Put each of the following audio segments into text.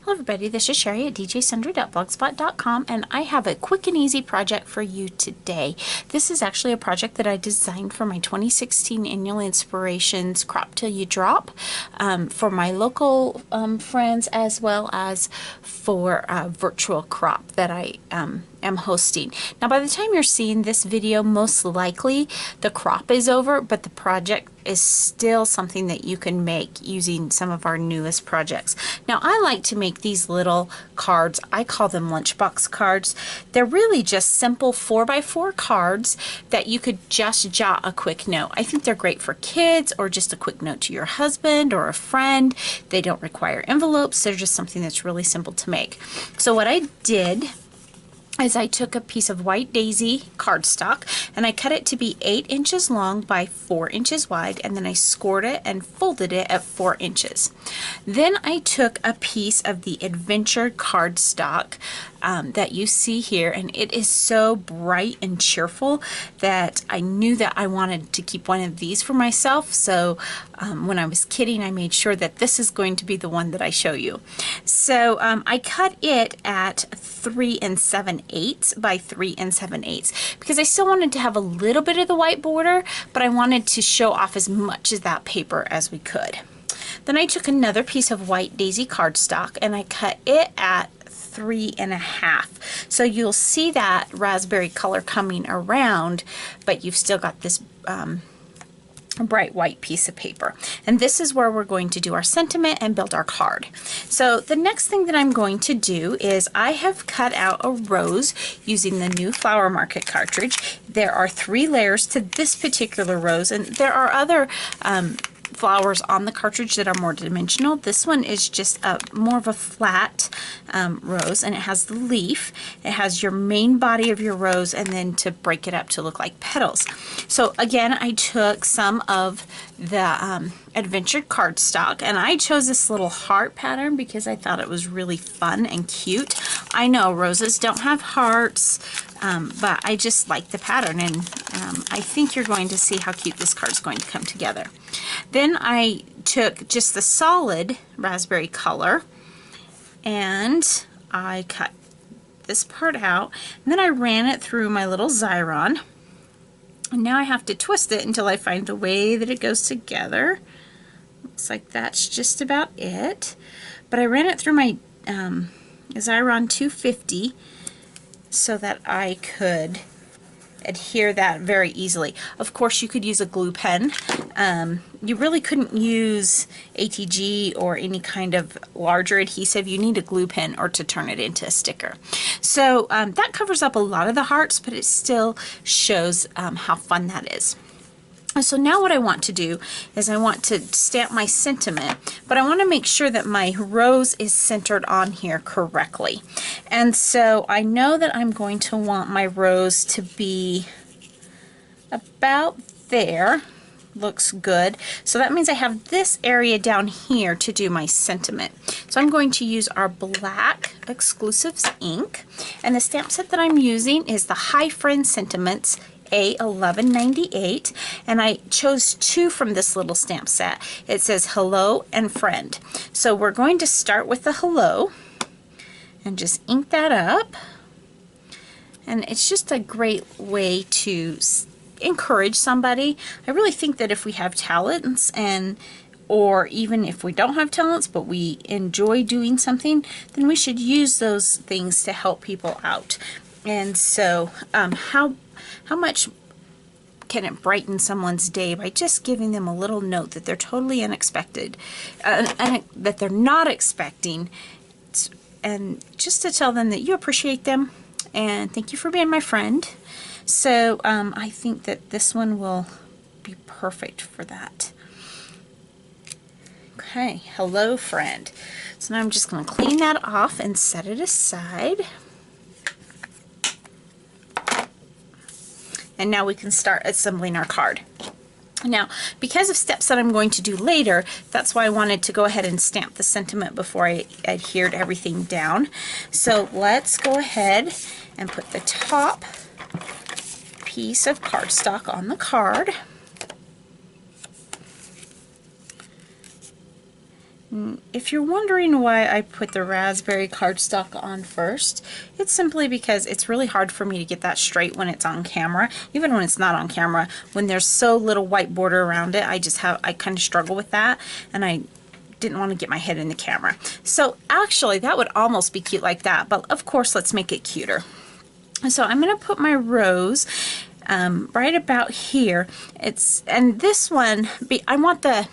Hello everybody, this is Cheri at djsundry.blogspot.com, and I have a quick and easy project for you today. This is actually a project that I designed for my 2016 Annual Inspirations Crop Till You Drop for my local friends, as well as for a virtual crop that I am hosting. Now by the time you're seeing this video, most likely the crop is over, but the project is still something that you can make using some of our newest projects. Now I like to make these little cards. I call them lunchbox cards. They're really just simple 4x4 cards that you could just jot a quick note. I think they're great for kids or just a quick note to your husband or a friend. They don't require envelopes. They're just something that's really simple to make. So what I did is I took a piece of white daisy cardstock and I cut it to be 8 inches long by 4 inches wide, and then I scored it and folded it at 4 inches. Then I took a piece of the adventure cardstock that you see here, and it is so bright and cheerful that I knew that I wanted to keep one of these for myself. So when I was kidding, I made sure that this is going to be the one that I show you. So I cut it at 3 7/8 by 3 7/8 because I still wanted to have a little bit of the white border, but I wanted to show off as much of that paper as we could. Then I took another piece of white daisy cardstock and I cut it at 3 1/2. So you'll see that raspberry color coming around, but you've still got this bright white piece of paper. And this is where we're going to do our sentiment and build our card. So the next thing that I'm going to do is I have cut out a rose using the new Flower Market cartridge. There are 3 layers to this particular rose, and there are other flowers on the cartridge that are more dimensional. This one is just more of a flat rose, and it has the leaf. It has your main body of your rose, and then to break it up to look like petals. So again, I took some of the adventure cardstock, and I chose this little heart pattern because I thought it was really fun and cute. I know roses don't have hearts, but I just like the pattern, and I think you're going to see how cute this card is going to come together. Then I took just the solid raspberry color and I cut this part out, and then I ran it through my little Xyron, and now I have to twist it until I find the way that it goes together. Looks like that's just about it, but I ran it through my Xyron 250 so that I could adhere that very easily. Of course, you could use a glue pen. You really couldn't use ATG or any kind of larger adhesive. You need a glue pen or to turn it into a sticker. So that covers up a lot of the hearts, but it still shows how fun that is. So now what I want to do is I want to stamp my sentiment, but I want to make sure that my rose is centered on here correctly. And so I know that I'm going to want my rose to be about there. Looks good. So that means I have this area down here to do my sentiment. So I'm going to use our black Exclusives ink, and the stamp set that I'm using is the Hi Friend Sentiments A1198, and I chose 2 from this little stamp set. It says hello and friend. So we're going to start with the hello and just ink that up, and it's just a great way to encourage somebody. I really think that if we have talents, or even if we don't have talents but we enjoy doing something, then we should use those things to help people out. And so how much can it brighten someone's day by just giving them a little note that they're totally unexpected, and that they're not expecting, and just to tell them that you appreciate them and thank you for being my friend. So I think that this one will be perfect for that. Okay, hello friend. So now I'm just going to clean that off and set it aside. And now we can start assembling our card. Now, because of steps that I'm going to do later, that's why I wanted to go ahead and stamp the sentiment before I adhered everything down. So let's go ahead and put the top piece of cardstock on the card. If you're wondering why I put the raspberry cardstock on first, it's simply because it's really hard for me to get that straight when it's on camera. Even when it's not on camera, when there's so little white border around it, I kind of struggle with that, and I didn't want to get my head in the camera. So actually that would almost be cute like that, but of course let's make it cuter. So I'm going to put my rose right about here. And this one, I want the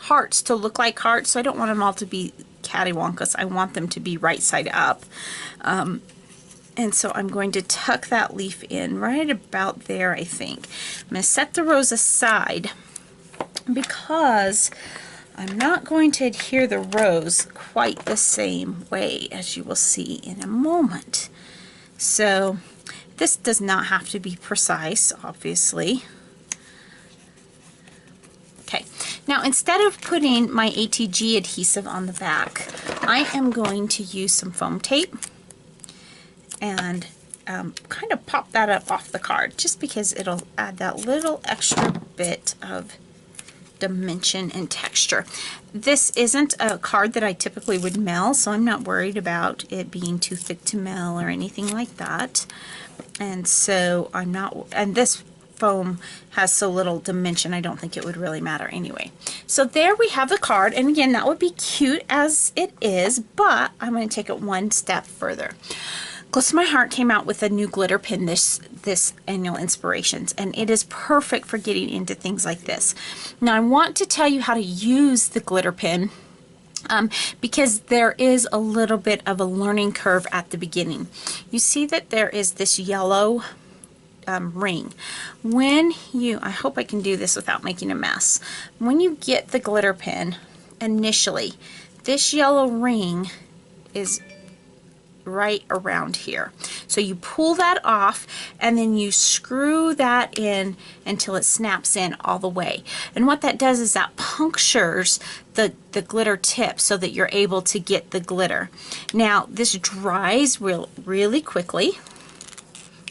hearts to look like hearts, so I don't want them all to be cattywampus. I want them to be right side up. And so I'm going to tuck that leaf in right about there, I think. I'm going to set the rose aside because I'm not going to adhere the rose quite the same way, as you will see in a moment. So this does not have to be precise, obviously. Okay, now instead of putting my ATG adhesive on the back, I am going to use some foam tape and kind of pop that up off the card, just because it'll add that little extra bit of dimension and texture. This isn't a card that I typically would mail, so I'm not worried about it being too thick to mail or anything like that. And so I'm not, and this foam has so little dimension, I don't think it would really matter anyway. So there we have the card, and again, that would be cute as it is, but I'm going to take it one step further. Close to My Heart came out with a new glitter pin this annual Inspirations, and it is perfect for getting into things like this. Now I want to tell you how to use the glitter pin because there is a little bit of a learning curve at the beginning. You see that there is this yellow ring. When you, I hope I can do this without making a mess. When you get the glitter pin, initially, this yellow ring is right around here. So you pull that off and then you screw that in until it snaps in all the way. And what that does is that punctures the glitter tip so that you're able to get the glitter. Now this dries really quickly.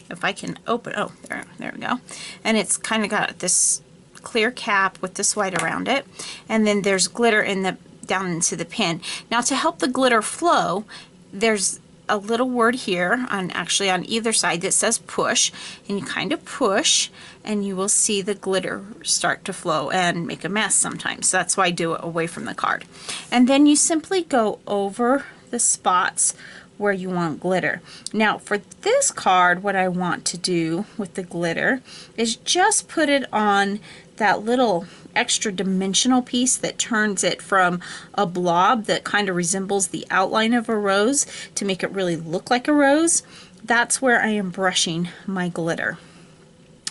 If I can open, oh, there we go. And it's kind of got this clear cap with this white around it. And then there's glitter in the down into the pin. Now to help the glitter flow, there's a little word here actually on either side that says push, and you kind of push and you will see the glitter start to flow and make a mess sometimes. That's why I do it away from the card. And then you simply go over the spots where you want glitter. Now for this card, what I want to do with the glitter is just put it on that little extra dimensional piece that turns it from a blob that kind of resembles the outline of a rose to make it really look like a rose. That's where I am brushing my glitter.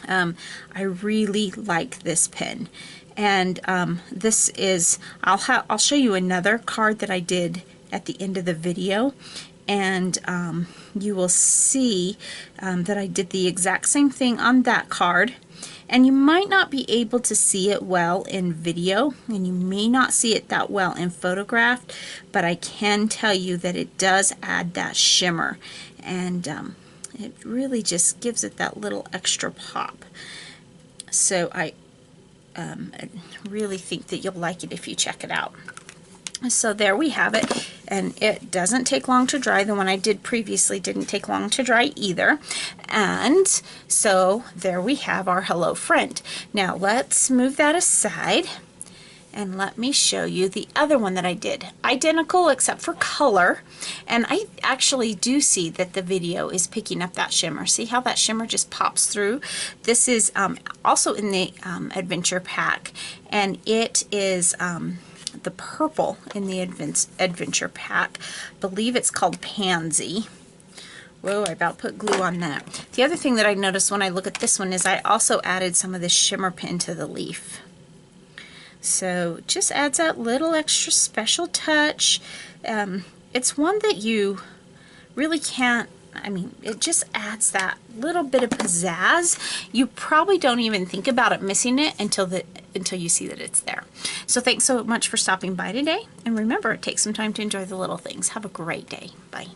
I really like this pen, and this is, I'll show you another card that I did at the end of the video, and you will see that I did the exact same thing on that card. And you might not be able to see it well in video, and you may not see it that well in photograph, but I can tell you that it does add that shimmer, and it really just gives it that little extra pop. So I really think that you'll like it if you check it out. So there we have it, and it doesn't take long to dry. The one I did previously didn't take long to dry either. And so there we have our Hello Friend. Now let's move that aside and let me show you the other one that I did. Identical except for color, and I actually do see that the video is picking up that shimmer. See how that shimmer just pops through? This is also in the adventure pack, and it is the purple in the adventure pack. I believe it's called Pansy. Whoa, I about put glue on that. The other thing that I noticed when I look at this one is I also added some of this shimmer pin to the leaf. So it just adds that little extra special touch. It's one that you really can't, I mean, it just adds that little bit of pizzazz. You probably don't even think about it missing it until you see that it's there. So thanks so much for stopping by today. And remember, take some time to enjoy the little things. Have a great day. Bye.